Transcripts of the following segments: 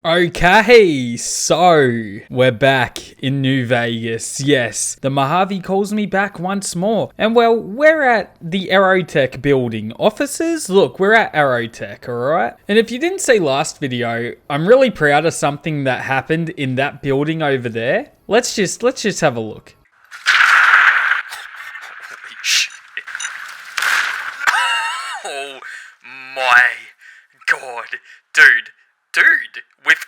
Okay, so we're back in New Vegas. Yes, the Mojave calls me back once more. And well, we're at the Aerotech building. Offices? Look, we're at Aerotech, alright? And if you didn't see last video, I'm really proud of something that happened in that building over there. Let's just have a look. Holy shit. Oh my god. Dude, with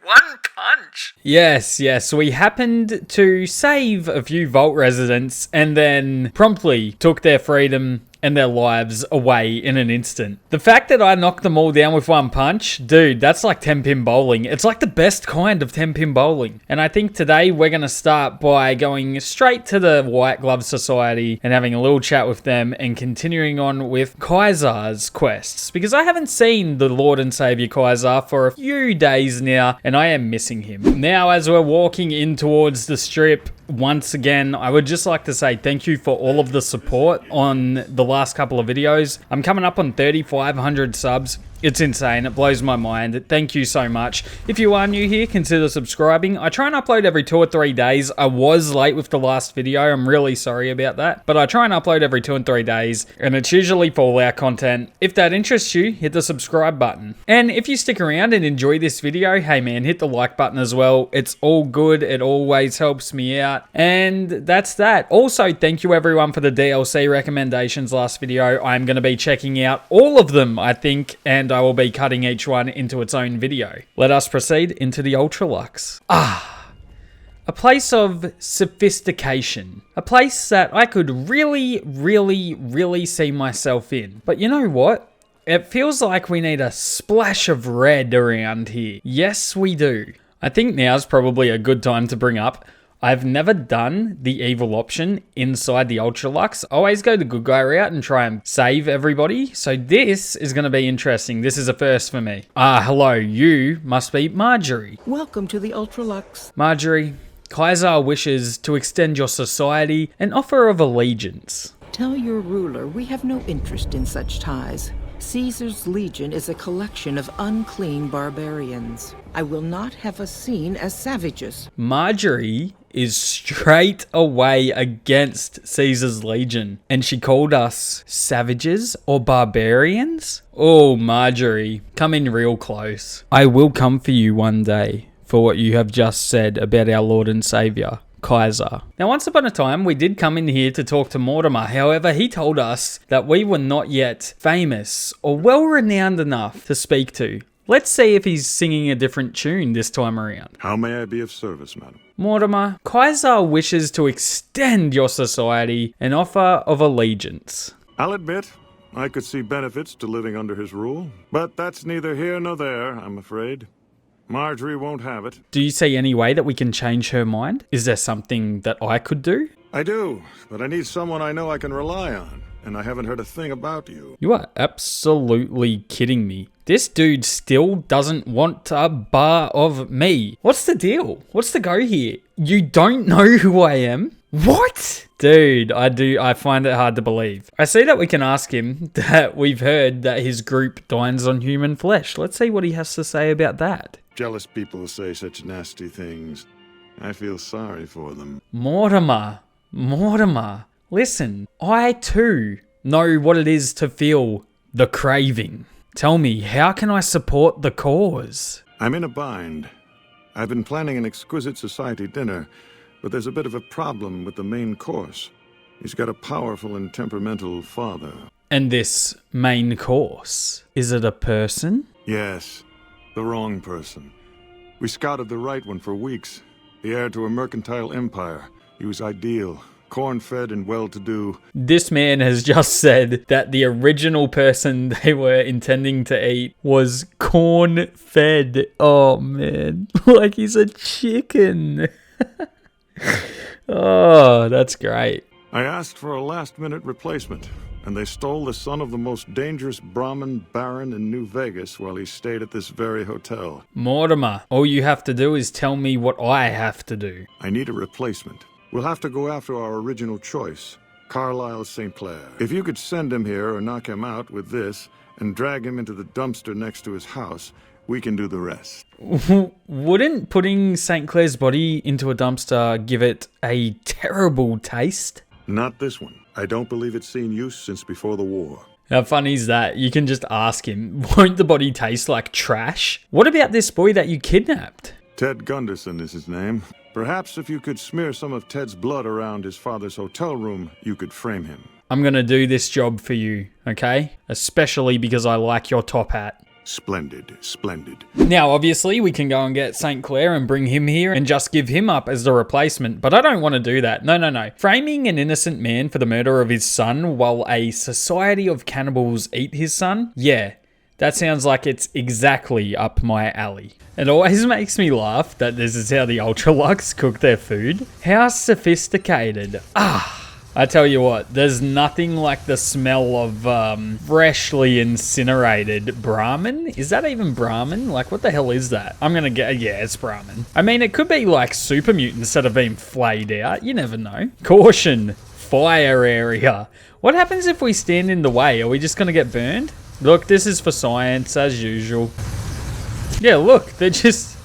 one punch. Yes, we happened to save a few Vault residents and then promptly took their freedom and their lives away in an instant. The fact that I knocked them all down with one punch, dude, that's like 10-pin bowling. It's like the best kind of 10-pin bowling. And I think today we're going to start by going straight to the White Glove Society and having a little chat with them and continuing on with Kaiser's quests. Because I haven't seen the Lord and Savior Kaiser for a few days now and I am missing him. Now, as we're walking in towards the strip, once again, I would just like to say thank you for all of the support on the last couple of videos. I'm coming up on 3,500 subs. It's insane. It blows my mind. Thank you so much. If you are new here, consider subscribing. I try and upload every 2 or 3 days. I was late with the last video. I'm really sorry about that. But I try and upload every 2 and 3 days. And it's usually Fallout content. If that interests you, hit the subscribe button. And if you stick around and enjoy this video, hey man, hit the like button as well. It's all good. It always helps me out. And that's that. Also, thank you everyone for the DLC recommendations last video. I'm going to be checking out all of them, I think. And I will be cutting each one into its own video. Let us proceed into the Ultralux. A place of sophistication. A place that I could really see myself in. But you know what? It feels like we need a splash of red around here. Yes, we do. I think now's probably a good time to bring up, I've never done the evil option inside the Ultralux. I always go the good guy route and try and save everybody. So this is going to be interesting. This is a first for me. Hello. You must be Marjorie. Welcome to the Ultralux. Marjorie, Kaiser wishes to extend your society an offer of allegiance. Tell your ruler we have no interest in such ties. Caesar's Legion is a collection of unclean barbarians. I will not have us seen as savages. Marjorie is straight away against Caesar's Legion. And she called us savages or barbarians? Oh, Marjorie, come in real close. I will come for you one day for what you have just said about our Lord and Savior, Kaiser. Now, once upon a time, we did come in here to talk to Mortimer. However, he told us that we were not yet famous or well-renowned enough to speak to. Let's see if he's singing a different tune this time around. How may I be of service, madam? Mortimer, Kaiser wishes to extend your society an offer of allegiance. I'll admit, I could see benefits to living under his rule, but that's neither here nor there, I'm afraid. Marjorie won't have it. Do you see any way that we can change her mind? Is there something that I could do? I do, but I need someone I know I can rely on, and I haven't heard a thing about you. You are absolutely kidding me. This dude still doesn't want a bar of me. What's the deal? What's the go here? You don't know who I am? What? Dude, I find it hard to believe. I see that we can ask him that we've heard that his group dines on human flesh. Let's see what he has to say about that. Jealous people say such nasty things. I feel sorry for them. Mortimer, listen, I too know what it is to feel the craving. Tell me, how can I support the cause? I'm in a bind. I've been planning an exquisite society dinner, but there's a bit of a problem with the main course. He's got a powerful and temperamental father. And this main course, is it a person? Yes, the wrong person. We scouted the right one for weeks. The heir to a mercantile empire. He was ideal, corn-fed and well-to-do. This man has just said that the original person they were intending to eat was corn-fed. Oh, man. Like he's a chicken. Oh, that's great. I asked for a last-minute replacement, and they stole the son of the most dangerous Brahmin baron in New Vegas while he stayed at this very hotel. Mortimer, all you have to do is tell me what I have to do. I need a replacement. We'll have to go after our original choice, Carlisle St. Clair. If you could send him here or knock him out with this, and drag him into the dumpster next to his house, we can do the rest. Wouldn't putting St. Clair's body into a dumpster give it a terrible taste? Not this one. I don't believe it's seen use since before the war. How funny is that? You can just ask him, won't the body taste like trash? What about this boy that you kidnapped? Ted Gunderson is his name. Perhaps if you could smear some of Ted's blood around his father's hotel room, you could frame him. I'm gonna do this job for you, okay? Especially because I like your top hat. Splendid, splendid. Now, obviously, we can go and get St. Clair and bring him here and just give him up as the replacement, but I don't want to do that. No. Framing an innocent man for the murder of his son while a society of cannibals eat his son? Yeah, that sounds like it's exactly up my alley. It always makes me laugh that this is how the Ultralux cook their food. How sophisticated. I tell you what, there's nothing like the smell of freshly incinerated Brahmin. Is that even Brahmin? Like, what the hell is that? I'm gonna get, yeah, it's Brahmin. I mean, it could be like super mutant instead of being flayed out. You never know. Caution, fire area. What happens if we stand in the way? Are we just gonna get burned? Look, this is for science, as usual. Yeah, look, they're just...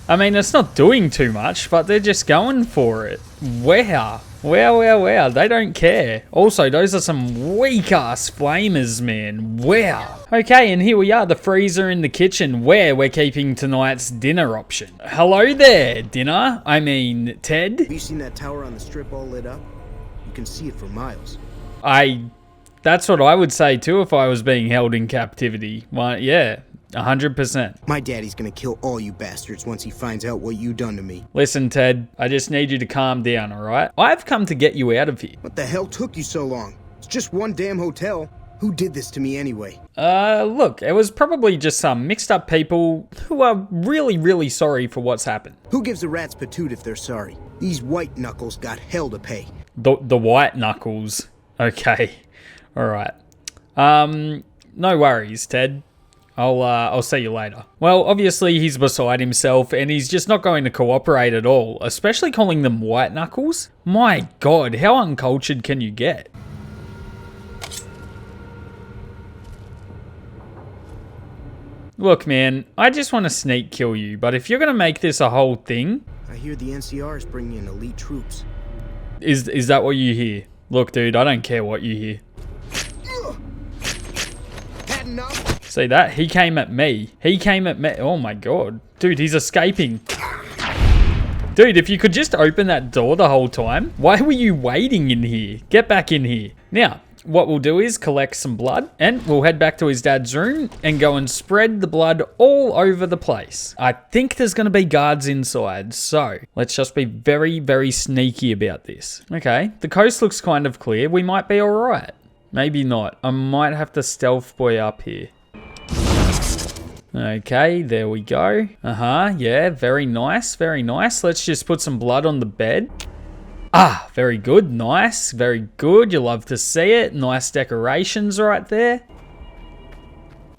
I mean, it's not doing too much, but they're just going for it. Wow. Wow. They don't care. Also, those are some weak-ass flamers, man. Wow. Okay, and here we are, the freezer in the kitchen, where we're keeping tonight's dinner option. Hello there, dinner. I mean, Ted. Have you seen that tower on the strip all lit up? You can see it for miles. That's what I would say too if I was being held in captivity. Well, yeah, 100%. My daddy's gonna kill all you bastards once he finds out what you done to me. Listen, Ted, I just need you to calm down, alright? I've come to get you out of here. What the hell took you so long? It's just one damn hotel. Who did this to me anyway? Look, it was probably just some mixed up people who are really, really sorry for what's happened. Who gives a rat's patoot if they're sorry? These white knuckles got hell to pay. The white knuckles. Okay. Alright. No worries, Ted. I'll see you later. Well, obviously he's beside himself and he's just not going to cooperate at all, especially calling them white knuckles. My god, how uncultured can you get? Look, man, I just want to sneak kill you, but if you're going to make this a whole thing... I hear the NCR is bringing in elite troops. Is that what you hear? Look, dude, I don't care what you hear. Had enough? See that? He came at me. Oh my god. Dude, he's escaping. Dude, if you could just open that door the whole time. Why were you waiting in here? Get back in here. Now, what we'll do is collect some blood and we'll head back to his dad's room and go and spread the blood all over the place. I think there's going to be guards inside, so let's just be very, very sneaky about this. Okay, the coast looks kind of clear. We might be all right. Maybe not. I might have to stealth boy up here. Okay, there we go. Yeah, very nice, very nice. Let's just put some blood on the bed. Ah, very good, nice, very good. You love to see it. Nice decorations right there.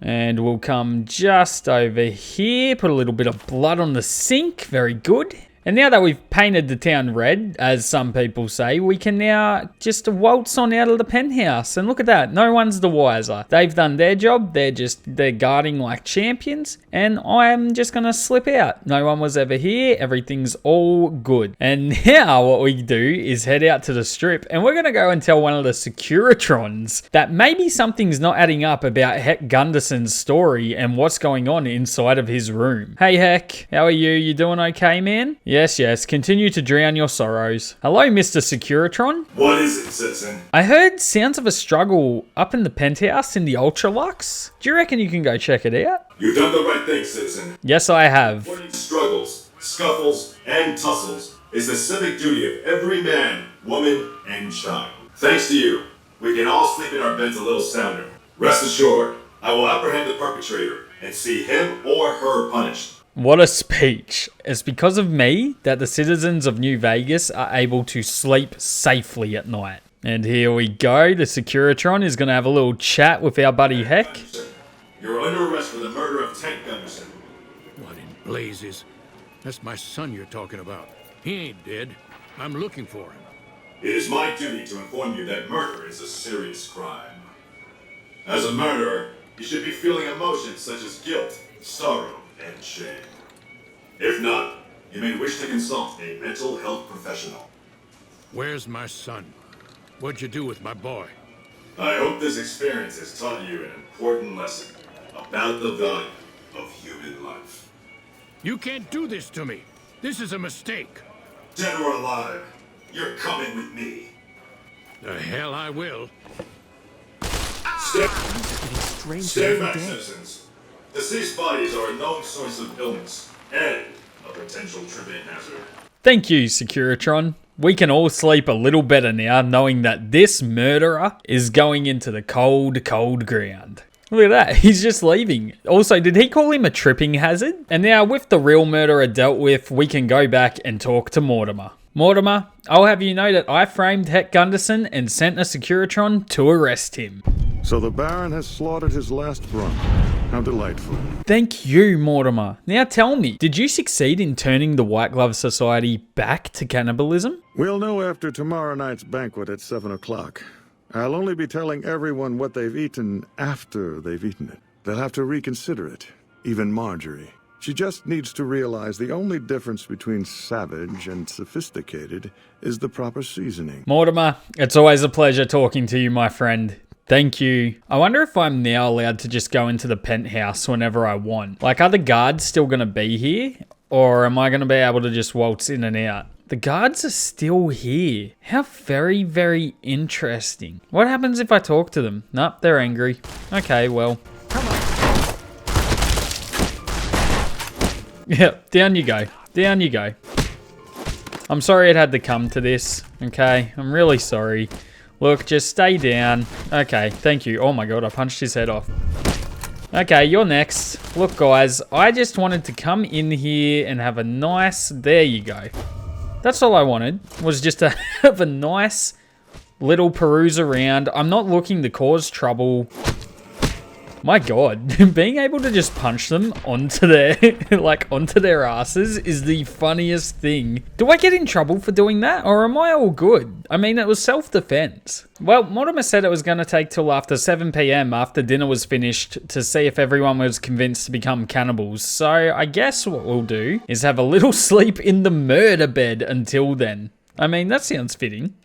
And we'll come just over here, put a little bit of blood on the sink, very good. And now that we've painted the town red, as some people say, we can now just waltz on out of the penthouse. And look at that, no one's the wiser. They've done their job, they're guarding like champions, and I'm just gonna slip out. No one was ever here, everything's all good. And now what we do is head out to the strip, and we're gonna go and tell one of the Securitrons that maybe something's not adding up about Heck Gunderson's story and what's going on inside of his room. Hey Heck, how are you? You doing okay, man? Yes, continue to drown your sorrows. Hello, Mr. Securitron. What is it, citizen? I heard sounds of a struggle up in the penthouse in the Ultralux. Do you reckon you can go check it out? You've done the right thing, citizen. Yes, I have. Avoiding struggles, scuffles, and tussles is the civic duty of every man, woman, and child. Thanks to you, we can all sleep in our beds a little sounder. Rest assured, I will apprehend the perpetrator and see him or her punished. What a speech. It's because of me that the citizens of New Vegas are able to sleep safely at night. And here we go. The Securitron is going to have a little chat with our buddy Heck. You're under arrest for the murder of Tank Gunderson. What in blazes? That's my son you're talking about. He ain't dead. I'm looking for him. It is my duty to inform you that murder is a serious crime. As a murderer, you should be feeling emotions such as guilt, sorrow, and shame. If not, you may wish to consult a mental health professional. Where's my son? What'd you do with my boy? I hope this experience has taught you an important lesson about the value of human life. You can't do this to me. This is a mistake. Dead or alive, you're coming with me. The hell I will. Stand back, citizens. Deceased bodies are a known source of illness and a potential tripping hazard. Thank you, Securitron. We can all sleep a little better now knowing that this murderer is going into the cold, cold ground. Look at that, he's just leaving. Also, did he call him a tripping hazard? And now with the real murderer dealt with, we can go back and talk to Mortimer. Mortimer, I'll have you know that I framed Heck Gunderson and sent a Securitron to arrest him. So the Baron has slaughtered his last brunt. How delightful. Thank you, Mortimer. Now tell me, did you succeed in turning the White Glove Society back to cannibalism? We'll know after tomorrow night's banquet at 7 o'clock. I'll only be telling everyone what they've eaten after they've eaten it. They'll have to reconsider it. Even Marjorie. She just needs to realize the only difference between savage and sophisticated is the proper seasoning. Mortimer, it's always a pleasure talking to you, my friend. Thank you. I wonder if I'm now allowed to just go into the penthouse whenever I want. Like, are the guards still going to be here? Or am I going to be able to just waltz in and out? The guards are still here. How very, very interesting. What happens if I talk to them? Nope, they're angry. Okay, well. Yeah, down you go. Down you go. I'm sorry it had to come to this. Okay, I'm really sorry. Look, just stay down. Okay, thank you. Oh my god, I punched his head off. Okay, you're next. Look, guys, I just wanted to come in here and have a nice... There you go. That's all I wanted, was just to have a nice little peruse around. I'm not looking to cause trouble. My god, being able to just punch them onto their, onto their asses is the funniest thing. Do I get in trouble for doing that, or am I all good? I mean, it was self-defense. Well, Mortimer said it was going to take till after 7 PM after dinner was finished to see if everyone was convinced to become cannibals. So I guess what we'll do is have a little sleep in the murder bed until then. I mean, that sounds fitting.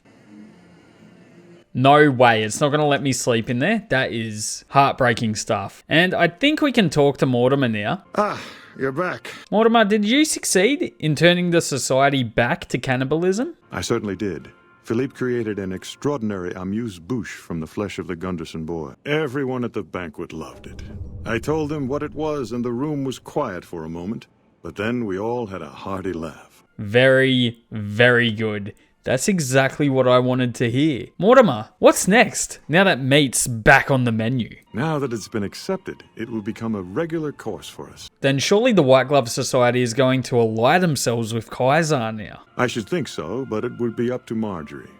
No way, it's not going to let me sleep in there. That is heartbreaking stuff. And I think we can talk to Mortimer now. Ah, you're back. Mortimer, did you succeed in turning the society back to cannibalism? I certainly did. Philippe created an extraordinary amuse-bouche from the flesh of the Gunderson boy. Everyone at the banquet loved it. I told them what it was and the room was quiet for a moment, but then we all had a hearty laugh. Very, very good. That's exactly what I wanted to hear. Mortimer, what's next now that meat's back on the menu? Now that it's been accepted, it will become a regular course for us. Then surely the White Glove Society is going to ally themselves with Kaiser now. I should think so, but it would be up to Marjorie.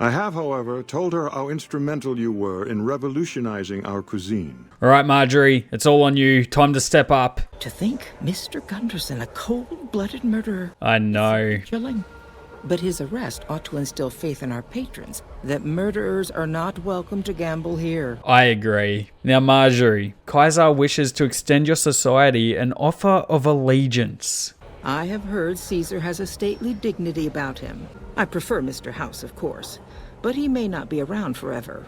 I have, however, told her how instrumental you were in revolutionizing our cuisine. All right, Marjorie, it's all on you. Time to step up. To think Mr. Gunderson, a cold-blooded murderer. I know. Chilling. But his arrest ought to instill faith in our patrons that murderers are not welcome to gamble here. I agree. Now, Marjorie, Kaiser wishes to extend your society an offer of allegiance. I have heard Caesar has a stately dignity about him. I prefer Mr. House, of course, but he may not be around forever.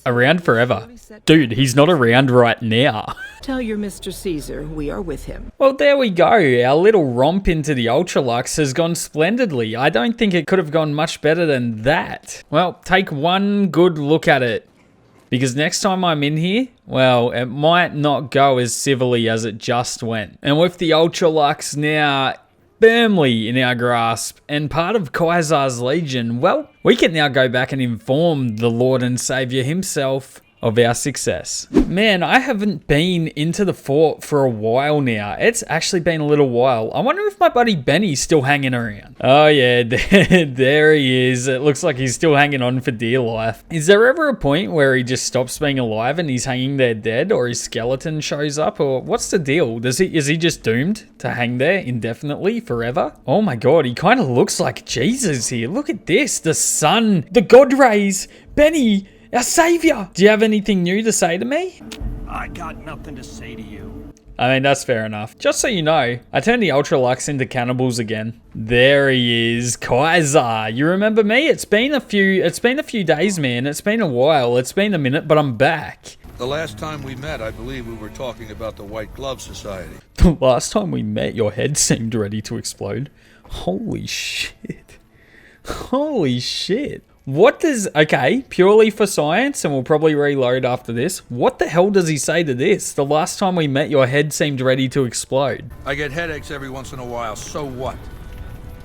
Around forever? Dude, he's not around right now. Tell your Mr. Caesar we are with him. Well, there we go. Our little romp into the Ultralux has gone splendidly. I don't think it could have gone much better than that. Well, take one good look at it. Because next time I'm in here, well, it might not go as civilly as it just went. And with the Ultralux now firmly in our grasp and part of Kaiser's Legion, well, we can now go back and inform the Lord and Savior himself of our success. Man, I haven't been into the fort for a while now. It's actually been a little while. I wonder if my buddy Benny's still hanging around. Oh yeah, there he is. It looks like he's still hanging on for dear life. Is there ever a point where he just stops being alive and he's hanging there dead, or his skeleton shows up, or what's the deal? Is he just doomed to hang there indefinitely forever? Oh my god, he kind of looks like Jesus here. Look at this. The sun, the god rays, Benny, Our savior! Do you have anything new to say to me? I got nothing to say to you. I mean, that's fair enough. Just so you know, I turned the Ultralux into cannibals again. There he is, Kaiser. You remember me? It's been a few days, man. It's been a while. It's been a minute, but I'm back. The last time we met, I believe we were talking about the White Glove Society. The last time we met, your head seemed ready to explode. Holy shit. Holy shit. What does... Okay, purely for science, and we'll probably reload after this. What the hell does he say to this? The last time we met, your head seemed ready to explode. I get headaches every once in a while, so what?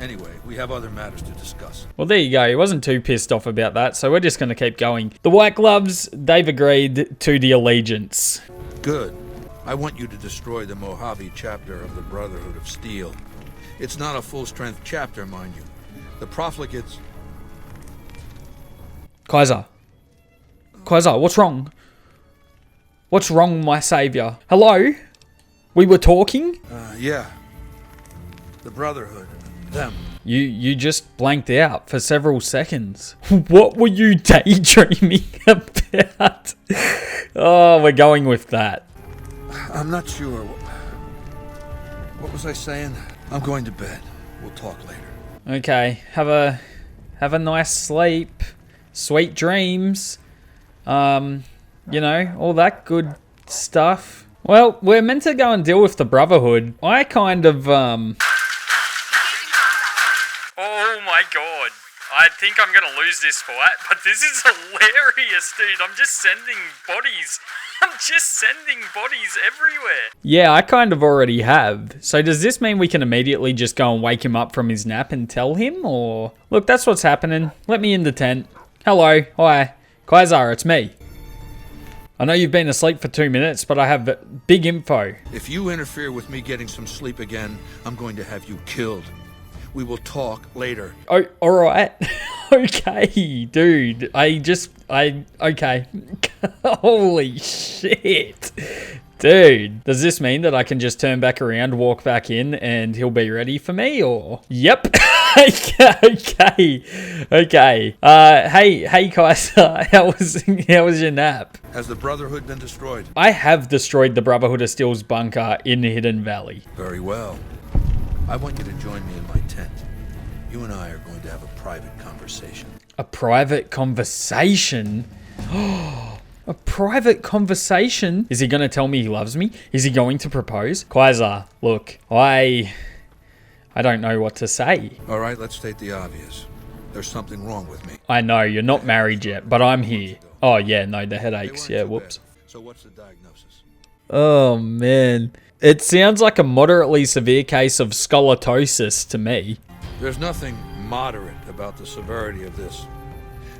Anyway, we have other matters to discuss. Well, there you go. He wasn't too pissed off about that, so we're just going to keep going. The White Gloves, they've agreed to the allegiance. Good. I want you to destroy the Mojave chapter of the Brotherhood of Steel. It's not a full-strength chapter, mind you. The profligates... Kaiser, what's wrong? What's wrong, my savior? Hello? We were talking? Yeah. The Brotherhood. Them. You just blanked out for several seconds. What were you daydreaming about? Oh, we're going with that. I'm not sure. What was I saying? I'm going to bed. We'll talk later. Okay, have a nice sleep. Sweet dreams. You know, all that good stuff. Well, we're meant to go and deal with the Brotherhood. I kind of, Oh my god. I think I'm gonna lose this fight, but this is hilarious, dude. I'm just sending bodies everywhere. Yeah, I kind of already have. So does this mean we can immediately just go and wake him up from his nap and tell him, or... Look, that's what's happening. Let me in the tent. Hello. Hi. Kaiser, it's me. I know you've been asleep for 2 minutes, but I have big info. If you interfere with me getting some sleep again, I'm going to have you killed. We will talk later. Oh, alright. Okay, dude. Okay. Holy shit. Dude, does this mean that I can just turn back around, walk back in, and he'll be ready for me, or? Yep. Okay. Hey, Kaiser. How was your nap? Has the Brotherhood been destroyed? I have destroyed the Brotherhood of Steel's bunker in Hidden Valley. Very well. I want you to join me in my tent. You and I are going to have a private conversation. A private conversation? A private conversation? Is he going to tell me he loves me? Is he going to propose? Kaiser, look, I don't know what to say. All right, let's state the obvious. There's something wrong with me. I know, you're not married yet, but I'm here. Oh, yeah, no, the headaches. Yeah, whoops. So what's the diagnosis? Oh, man. It sounds like a moderately severe case of scoliosis to me. There's nothing moderate about the severity of this.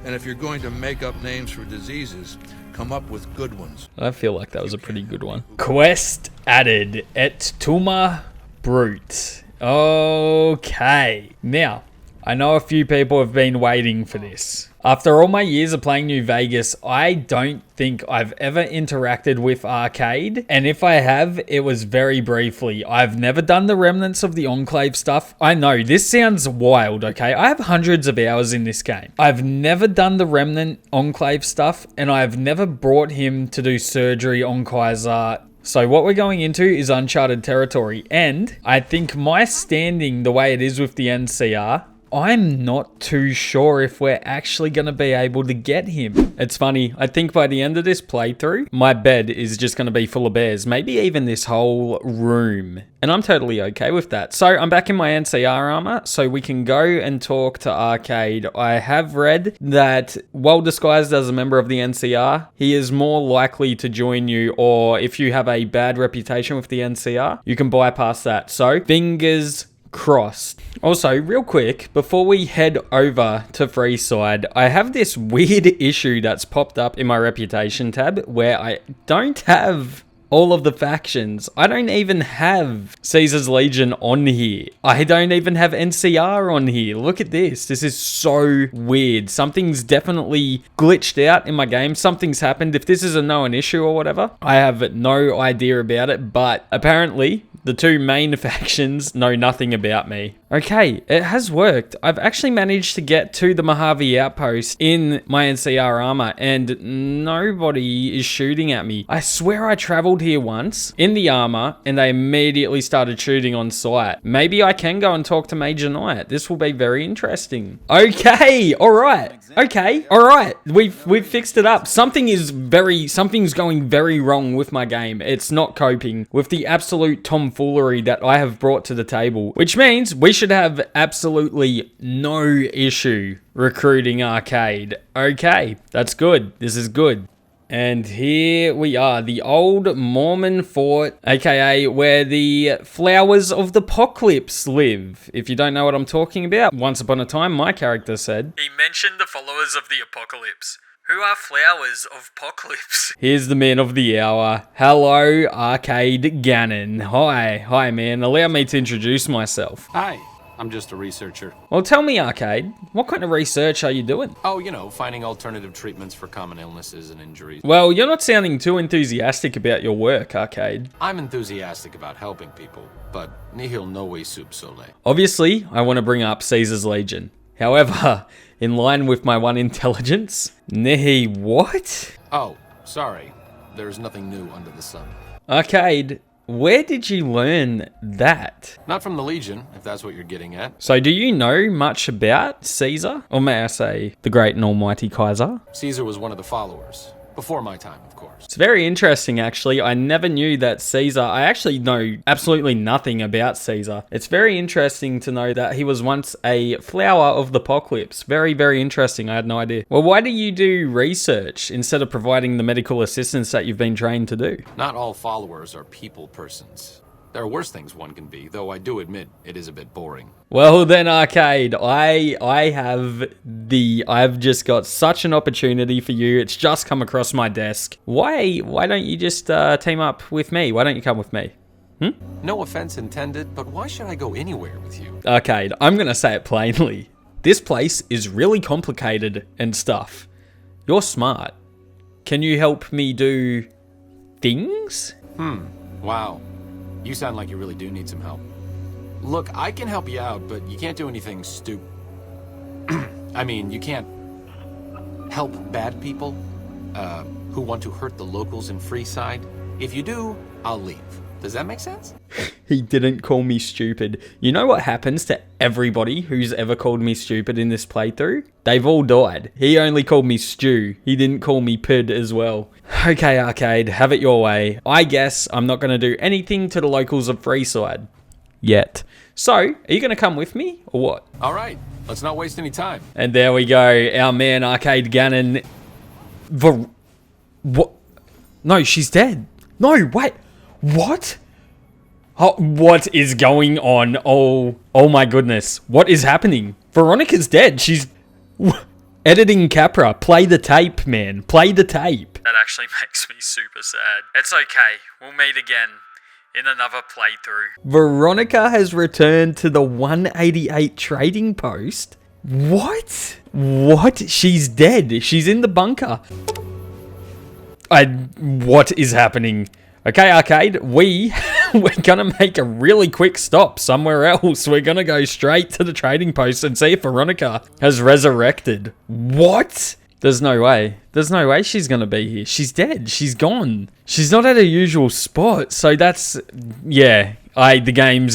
And if you're going to make up names for diseases, come up with good ones. I feel like that was a pretty good one. Quest added. Et Tuma Brute. Okay. Now, I know a few people have been waiting for this. After all my years of playing New Vegas, I don't think I've ever interacted with Arcade. And if I have, it was very briefly. I've never done the Remnants of the Enclave stuff. I know, this sounds wild, okay? I have hundreds of hours in this game. I've never done the Remnant Enclave stuff, and I've never brought him to do surgery on Kaiser. So what we're going into is uncharted territory. And I think my standing the way it is with the NCR, I'm not too sure if we're actually going to be able to get him. It's funny, I think by the end of this playthrough, my bed is just going to be full of bears, maybe even this whole room. And I'm totally okay with that. So I'm back in my NCR armor, so we can go and talk to Arcade. I have read that while disguised as a member of the NCR, he is more likely to join you, or if you have a bad reputation with the NCR, you can bypass that. So fingers crossed. Also, real quick, before we head over to Freeside, I have this weird issue that's popped up in my reputation tab where I don't have all of the factions. I don't even have Caesar's Legion on here. I don't even have NCR on here. Look at this. This is so weird. Something's definitely glitched out in my game. Something's happened. If this is a known issue or whatever, I have no idea about it, but apparently The two main factions know nothing about me. Okay, it has worked. I've actually managed to get to the Mojave outpost in my NCR armor, and nobody is shooting at me. I swear I traveled here once in the armor, and they immediately started shooting on sight. Maybe I can go and talk to Major Knight. This will be very interesting. Okay, all right. Okay, all right. We've fixed it up. Something's going very wrong with my game. It's not coping with the absolute tomfoolery that I have brought to the table, which means we should have absolutely no issue recruiting Arcade. Okay, that's good. This is good. And here we are, the old Mormon fort, aka where the flowers of the apocalypse live. If you don't know what I'm talking about, once upon a time, my character said, He mentioned the followers of the apocalypse. Who are flowers of apocalypse? Here's the man of the hour. Hello, Arcade Gannon. Hi man, allow me to introduce myself. Hi, I'm just a researcher. Well, tell me, Arcade, what kind of research are you doing? Oh, you know, finding alternative treatments for common illnesses and injuries. Well, you're not sounding too enthusiastic about your work, Arcade. I'm enthusiastic about helping people, but nihil novi sub sole. Obviously, I want to bring up Caesar's Legion. However, in line with my one intelligence, Nehi what? Oh, sorry. There's nothing new under the sun. Arcade, where did you learn that? Not from the Legion, if that's what you're getting at. So do you know much about Caesar? Or may I say, the great and almighty Kaiser? Caesar was one of the followers. Before my time, of course. It's very interesting, actually. I never knew that Caesar... I actually know absolutely nothing about Caesar. It's very interesting to know that he was once a flower of the apocalypse. Very, very interesting. I had no idea. Well, why do you do research instead of providing the medical assistance that you've been trained to do? Not all followers are people persons. There are worse things one can be, though I do admit it is a bit boring. Well then, Arcade, I've just got such an opportunity for you. It's just come across my desk. Why don't you just team up with me? Why don't you come with me? No offense intended, but why should I go anywhere with you? Arcade, I'm gonna say it plainly. This place is really complicated and stuff. You're smart. Can you help me do things? Wow. You sound like you really do need some help. Look, I can help you out, but you can't do anything stupid. I mean, you can't help bad people who want to hurt the locals in Freeside. If you do, I'll leave. Does that make sense? He didn't call me stupid. You know what happens to everybody who's ever called me stupid in this playthrough? They've all died. He only called me Stu. He didn't call me Pid as well. Okay, Arcade, have it your way. I guess I'm not going to do anything to the locals of Freeside. Yet. So, are you going to come with me, or what? All right, let's not waste any time. And there we go, our man Arcade Gannon. What? No, she's dead. No, wait. What? Oh, what is going on? Oh my goodness. What is happening? Veronica's dead. She's... Editing Capra. Play the tape, man. Play the tape. That actually makes me super sad. It's okay. We'll meet again in another playthrough. Veronica has returned to the 188 trading post. What? What? She's dead. She's in the bunker. What is happening? Okay, Arcade, we're gonna make a really quick stop somewhere else. We're gonna go straight to the trading post and see if Veronica has resurrected. What? There's no way. There's no way she's gonna be here. She's dead. She's gone. She's not at her usual spot. So that's... Yeah. The game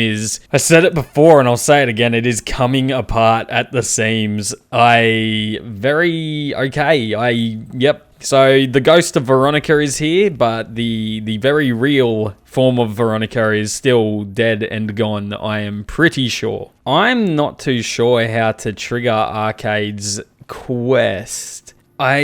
is... I said it before and I'll say it again. It is coming apart at the seams. Yep. So the ghost of Veronica is here, but the very real form of Veronica is still dead and gone, I am pretty sure. I'm not too sure how to trigger Arcade's quest. I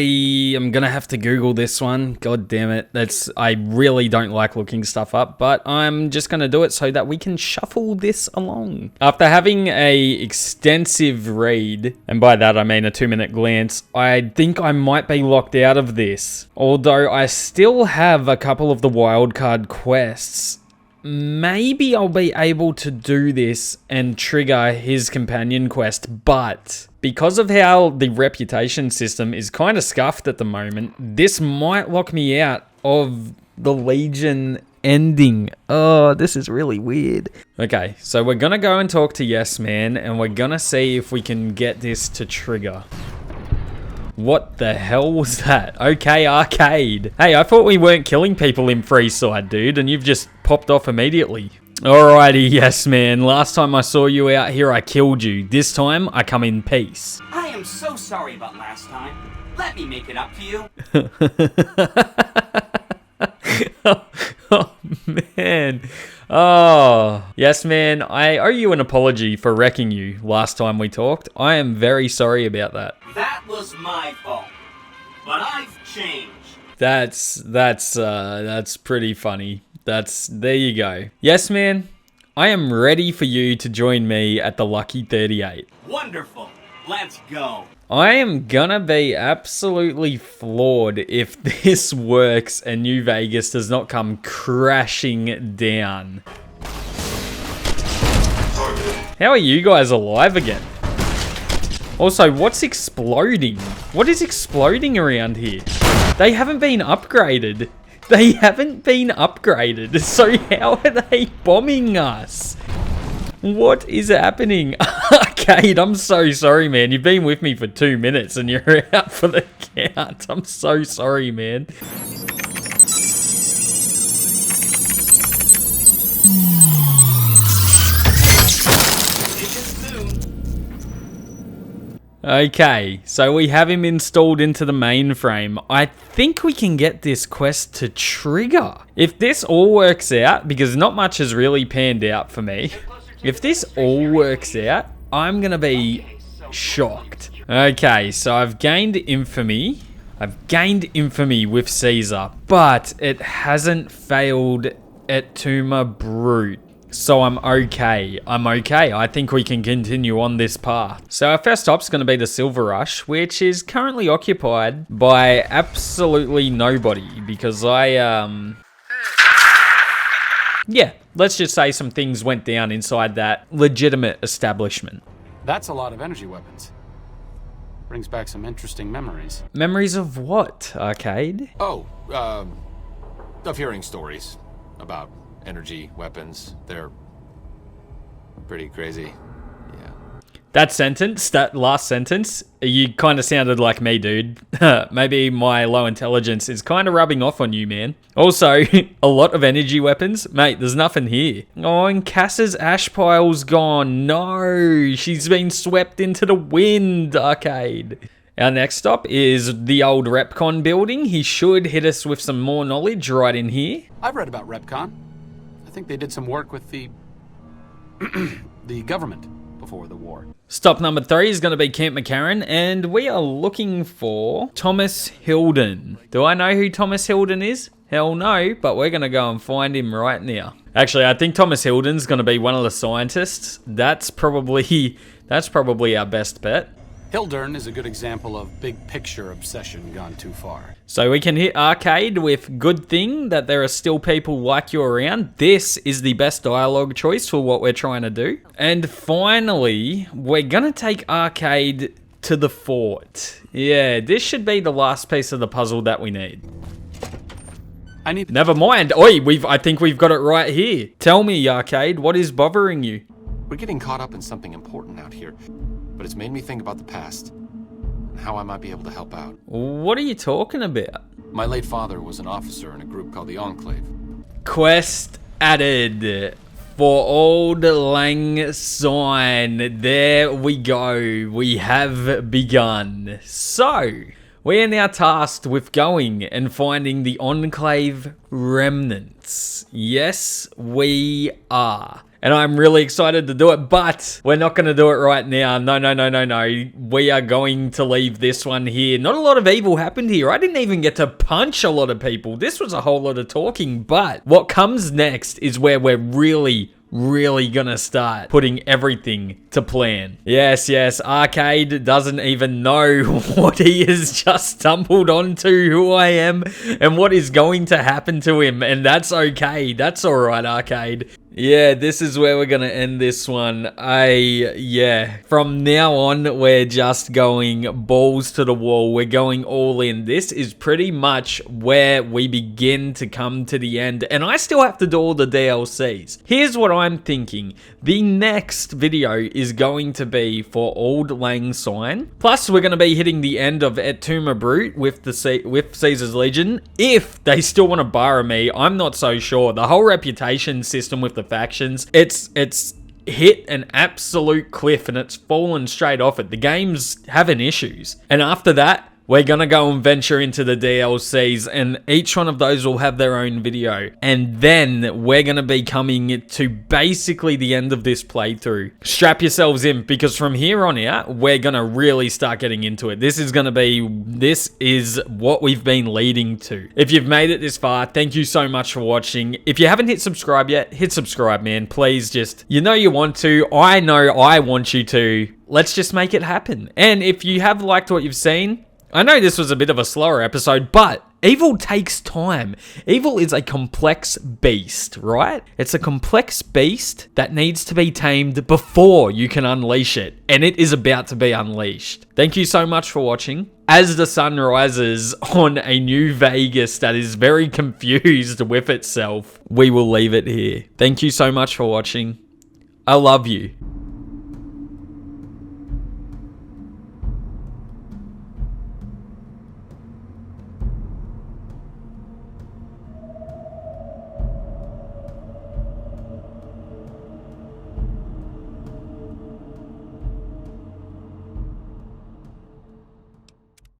am gonna have to Google this one. God damn it. I really don't like looking stuff up, but I'm just gonna do it so that we can shuffle this along. After having a extensive read, and by that I mean a 2-minute glance, I think I might be locked out of this. Although I still have a couple of the wildcard quests. Maybe I'll be able to do this and trigger his companion quest, but because of how the reputation system is kind of scuffed at the moment, this might lock me out of the Legion ending. Oh, this is really weird. Okay, so we're gonna go and talk to Yes Man, and we're gonna see if we can get this to trigger. What the hell was that? Okay, arcade. Hey, I thought we weren't killing people in Freeside, dude, and you've just popped off immediately. Alrighty, Yes Man. Last time I saw you out here, I killed you. This time, I come in peace. I am so sorry about last time. Let me make it up to you. Oh, man. Oh, Yes Man, I owe you an apology for wrecking you last time we talked. I am very sorry about that. That was my fault. But I've changed. That's pretty funny. There you go. Yes Man, I am ready for you to join me at the Lucky 38. Wonderful. Let's go. I am gonna be absolutely floored if this works and New Vegas does not come crashing down. How are you guys alive again? Also, what's exploding? What is exploding around here? They haven't been upgraded. They haven't been upgraded, so how are they bombing us? What is happening? Arcade, I'm so sorry, man. You've been with me for 2 minutes and you're out for the count. I'm so sorry, man. Okay, so we have him installed into the mainframe. I think we can get this quest to trigger. If this all works out, because not much has really panned out for me. If this all works out, I'm gonna be shocked. Okay, so I've gained infamy. I've gained infamy with Caesar, but it hasn't failed at Tuma Brute. So I'm okay. I think we can continue on this path. So our first stop's going to be the Silver Rush, which is currently occupied by absolutely nobody because yeah, let's just say some things went down inside that legitimate establishment. That's a lot of energy weapons. Brings back some interesting memories. Memories of what, Arcade? Oh, of hearing stories about energy weapons. They're pretty crazy. Yeah. That last sentence, you kind of sounded like me, dude. Maybe my low intelligence is kind of rubbing off on you, man. Also, a lot of energy weapons. Mate, there's nothing here. Oh, and Cass's ash pile's gone. No, she's been swept into the wind, Arcade. Our next stop is the old Repcon building. He should hit us with some more knowledge right in here. I've read about Repcon. I think they did some work with the the government before the war. Stop number 3 is going to be Camp McCarran, and we are looking for Thomas Hilden. Do I know who Thomas Hilden is? Hell no, but we're going to go and find him right now. Actually, I think Thomas Hilden's going to be one of the scientists. That's probably our best bet. Hildern is a good example of big picture obsession gone too far. So we can hit Arcade with good thing that there are still people like you around. This is the best dialogue choice for what we're trying to do. And finally, we're gonna take Arcade to the fort. Yeah, this should be the last piece of the puzzle that we need. Never mind. Oi, I think we've got it right here. Tell me, Arcade, what is bothering you? We're getting caught up in something important out here, but it's made me think about the past and how I might be able to help out. What are you talking about? My late father was an officer in a group called the Enclave. Quest added for Old Lang Syne. There we go. We have begun. So, we are now tasked with going and finding the Enclave remnants. Yes, we are. And I'm really excited to do it, but we're not going to do it right now. No. We are going to leave this one here. Not a lot of evil happened here. I didn't even get to punch a lot of people. This was a whole lot of talking, but what comes next is where we're really gonna start putting everything to plan. Yes, Arcade doesn't even know what he has just stumbled onto, who I am, and what is going to happen to him, and that's okay. That's alright, Arcade. Yeah, this is where we're going to end this one. Yeah. From now on, we're just going balls to the wall. We're going all in. This is pretty much where we begin to come to the end. And I still have to do all the DLCs. Here's what I'm thinking. The next video is going to be for Auld Lang Syne. Plus, we're going to be hitting the end of Et Tuma Brute with Caesar's Legion. If they still want to borrow me, I'm not so sure. The whole reputation system with the factions, it's hit an absolute cliff and it's fallen straight off it. The game's having issues. And after that, we're going to go and venture into the DLCs, and each one of those will have their own video. And then we're going to be coming to basically the end of this playthrough. Strap yourselves in, because from here on out, we're going to really start getting into it. This is what we've been leading to. If you've made it this far, thank you so much for watching. If you haven't hit subscribe yet, hit subscribe, man. Please just, you know you want to. I know I want you to. Let's just make it happen. And if you have liked what you've seen, I know this was a bit of a slower episode, but evil takes time. Evil is a complex beast, right? It's a complex beast that needs to be tamed before you can unleash it, and it is about to be unleashed. Thank you so much for watching. As the sun rises on a new Vegas that is very confused with itself, we will leave it here. Thank you so much for watching. I love you.